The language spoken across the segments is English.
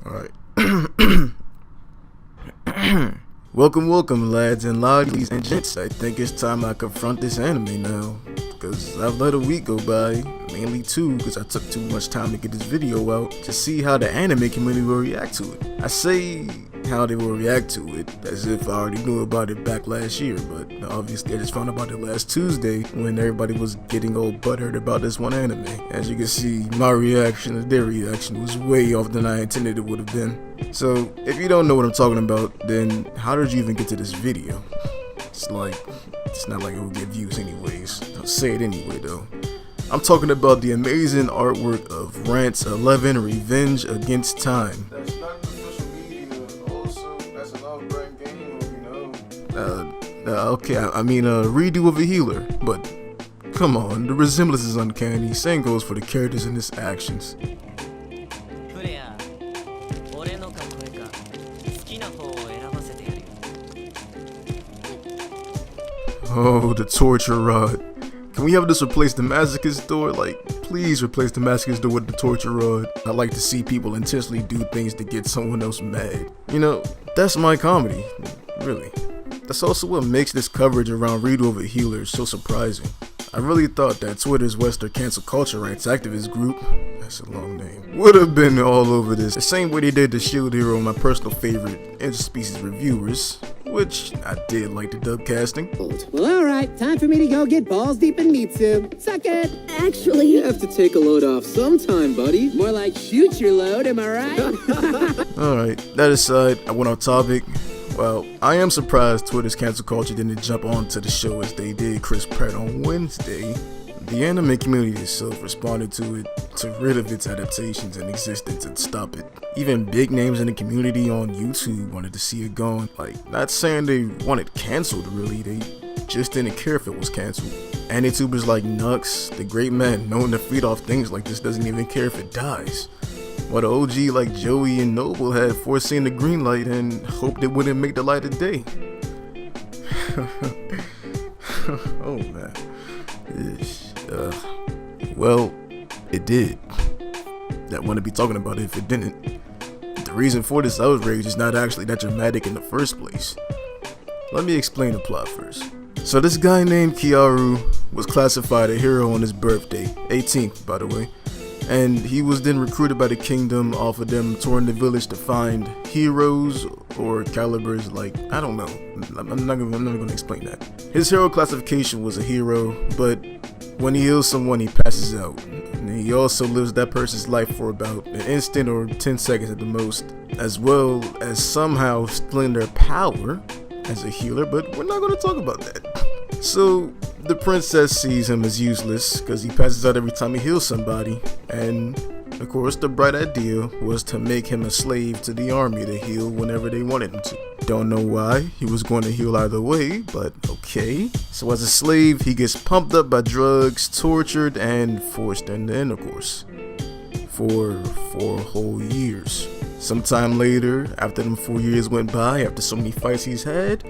Alright. Welcome, lads and ladies and gents. I think it's time I confront this anime now. Because I've let a week go by, mainly two, because I took too much time to get this video out, to see how the anime community will react to it. I say how they will react to it, as if I already knew about it back last year, but obviously I just found about it last Tuesday, when everybody was getting all butthurt about this one anime. As you can see, my reaction and their reaction was way off than I intended it would have been. So, if you don't know what I'm talking about, then how did you even get to this video? It's not like it will get views anyways. I'll say it anyway though. I'm talking about the amazing artwork of Rant's 11 Revenge Against Time. That's not the social media, also, that's an off-brand game, you know. Okay, I mean a redo of a healer, but come on, the resemblance is uncanny. Same goes for the characters and his actions. Oh, the torture rod. Can we have this replace the masochist door? Like, please replace the masochist door with the torture rod. I like to see people intentionally do things to get someone else mad. You know, that's my comedy, really. That's also what makes this coverage around redo of a healer so surprising. I really thought that Twitter's Western cancel culture rights activist group, that's a long name, would have been all over this, the same way they did the Shield Hero, my personal favorite interspecies reviewers, which I did like the dub casting. Well, alright, time for me to go get balls deep in Mitsu. Suck it! Actually, you have to take a load off sometime, buddy. More like shoot your load, am I right? Alright, that aside, I went off topic. Well, I am surprised Twitter's cancel culture didn't jump onto the show as they did Chris Pratt on Wednesday. The anime community itself responded to it to rid of its adaptations and existence and stop it. Even big names in the community on YouTube wanted to see it gone. Like, not saying they want it cancelled really, they just didn't care if it was cancelled. And YouTubers like Nux, the great man known to feed off things like this, doesn't even care if it dies. While the OG like Joey and Noble had foreseen the green light and hoped it wouldn't make the light of day. Oh man. Well, it did. I wouldn't be talking about it if it didn't. The reason for this outrage is not actually that dramatic in the first place. Let me explain the plot first. So this guy named Kiaru was classified a hero on his birthday, 18th by the way, and he was then recruited by the kingdom, offered them touring the village to find heroes or calibers, like, I don't know, I'm not gonna explain that. His hero classification was a hero, but when he heals someone he passes out, and he also lives that person's life for about an instant or 10 seconds at the most, as well as somehow stealing their power as a healer, but we're not gonna talk about that. So the princess sees him as useless because he passes out every time he heals somebody, and of course the bright idea was to make him a slave to the army to heal whenever they wanted him to. Don't know why, he was going to heal either way, but okay. So as a slave he gets pumped up by drugs, tortured, and forced into intercourse for 4 whole years. Sometime later, after them 4 years went by, after so many fights he's had,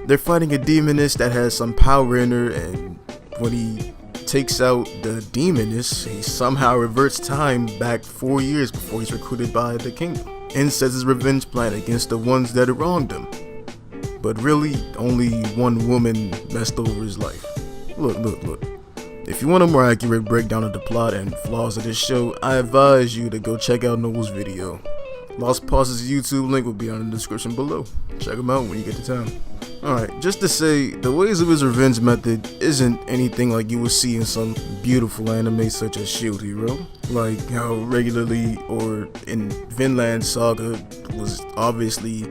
they're fighting a demoness that has some power in her, and when he takes out the demoness, he somehow reverts time back 4 years before he's recruited by the kingdom, and sets his revenge plan against the ones that wronged him. But really, only one woman messed over his life. Look. If you want a more accurate breakdown of the plot and flaws of this show, I advise you to go check out Noble's video. Lost Pause's YouTube link will be on the description below. Check him out when you get the time. Alright, just to say, the ways of his revenge method isn't anything like you will see in some beautiful anime such as Shield Hero. Like how regularly, or in Vinland Saga, was obviously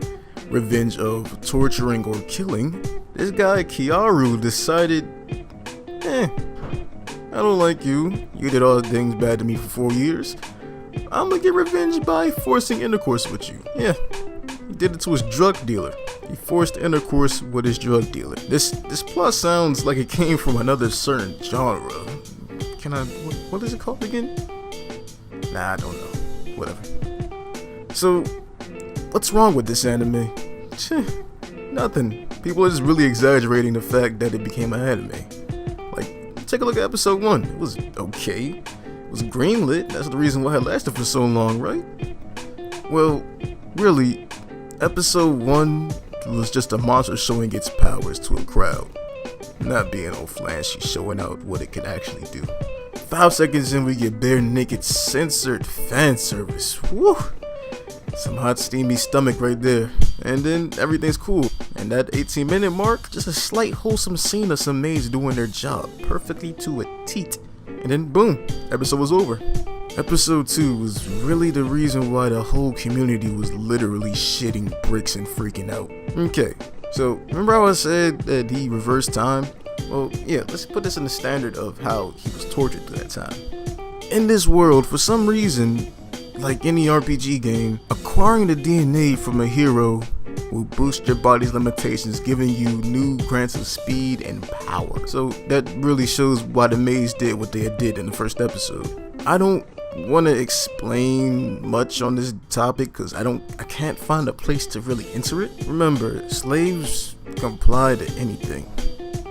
revenge of torturing or killing. This guy Kiaru decided, I don't like you. You did all the things bad to me for 4 years. I'm gonna get revenge by forcing intercourse with you. Yeah, he did it to his drug dealer. He forced intercourse with his drug dealer. This plot sounds like it came from another certain genre. What is it called again? Nah, I don't know. Whatever. So, what's wrong with this anime? Nothing. People are just really exaggerating the fact that it became an anime. Like, take a look at episode 1. It was okay. It was greenlit. That's the reason why it lasted for so long, right? Well, really, episode 1 was just a monster showing its powers to a crowd. Not being all flashy, showing out what it could actually do. 5 seconds in, we get bare naked censored fan service. Woo! Some hot steamy stomach right there. And then everything's cool. And that 18-minute mark, just a slight wholesome scene of some maids doing their job perfectly to a teat. And then boom, episode was over. Episode 2 was really the reason why the whole community was literally shitting bricks and freaking out. Okay, so remember how I said that he reversed time? Well, yeah, let's put this in the standard of how he was tortured through that time. In this world, for some reason, like any RPG game, acquiring the DNA from a hero will boost your body's limitations, giving you new grants of speed and power. So that really shows why the maids did what they did in the first episode. I don't want to explain much on this topic because I can't find a place to really enter it. Remember, slaves comply to anything,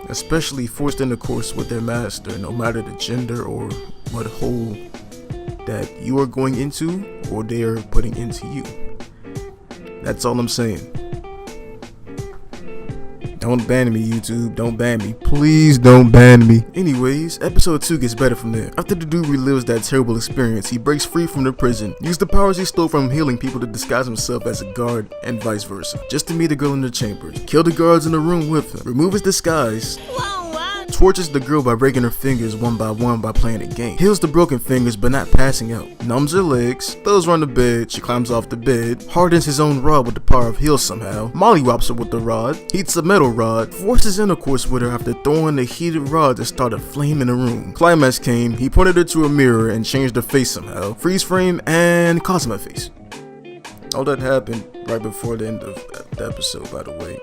especially forced intercourse with their master, no matter the gender or what hole that you are going into or they are putting into you. That's all I'm saying. Don't ban me, YouTube. Don't ban me. Please don't ban me. Anyways, episode 2 gets better from there. After the dude relives that terrible experience, he breaks free from the prison, used the powers he stole from healing people to disguise himself as a guard and vice versa, just to meet a girl in the chambers, kill the guards in the room with him, remove his disguise, tortures the girl by breaking her fingers one by one by playing a game, heals the broken fingers but not passing out, numbs her legs, throws her on the bed, she climbs off the bed, hardens his own rod with the power of heal somehow, mollywops her with the rod, heats a metal rod, forces intercourse with her after throwing the heated rod that started a flame in the room. Climax came, he pointed her to a mirror and changed her face somehow, freeze frame and Cosmo face. All that happened right before the end of the episode, by the way.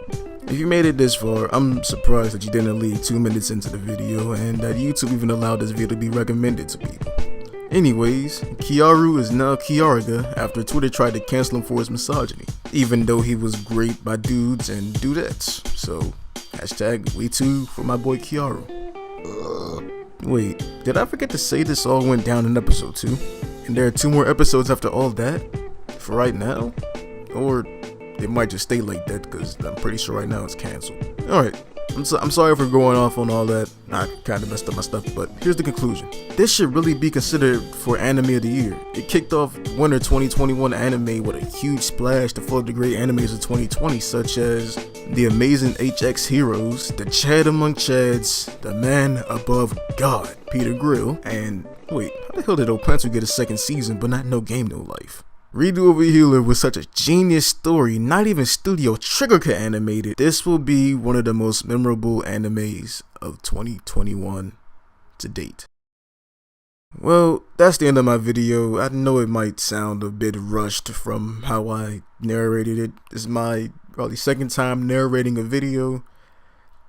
If you made it this far, I'm surprised that you didn't leave 2 minutes into the video and that YouTube even allowed this video to be recommended to people. Anyways, Kiaru is now Kiaraga after Twitter tried to cancel him for his misogyny, even though he was great by dudes and dudettes. So, hashtag way too for my boy Kiaru. Wait, did I forget to say this all went down in episode 2? And there are 2 more episodes after all that? For right now? Or it might just stay like that because I'm pretty sure right now it's canceled. Alright, I'm sorry for going off on all that. I kind of messed up my stuff, but here's the conclusion. This should really be considered for Anime of the Year. It kicked off winter 2021 anime with a huge splash to follow the great animes of 2020, such as The Amazing HX Heroes, The Chad Among Chads, The Man Above God, Peter Grill, and wait, how the hell did Opencil get a second season but not No Game No Life? Redo Over Healer was such a genius story, not even Studio Trigger could animate it. This will be one of the most memorable animes of 2021 to date. Well, that's the end of my video. I know it might sound a bit rushed from how I narrated it. This is my probably second time narrating a video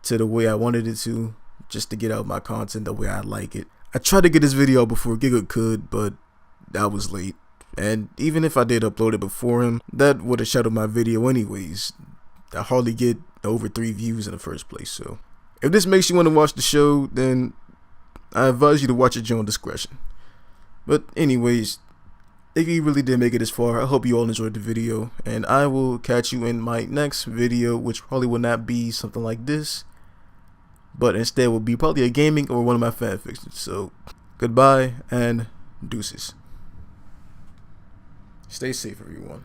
to the way I wanted it to, just to get out my content the way I like it. I tried to get this video out before Giga could, but that was late. And even if I did upload it before him, that would have shadowed my video anyways. I hardly get over 3 views in the first place, so if this makes you want to watch the show, then I advise you to watch at your own discretion. But anyways, if you really did make it this far, I hope you all enjoyed the video, and I will catch you in my next video, which probably will not be something like this, but instead will be probably a gaming or one of my fanfictions. So goodbye and deuces. Stay safe, everyone.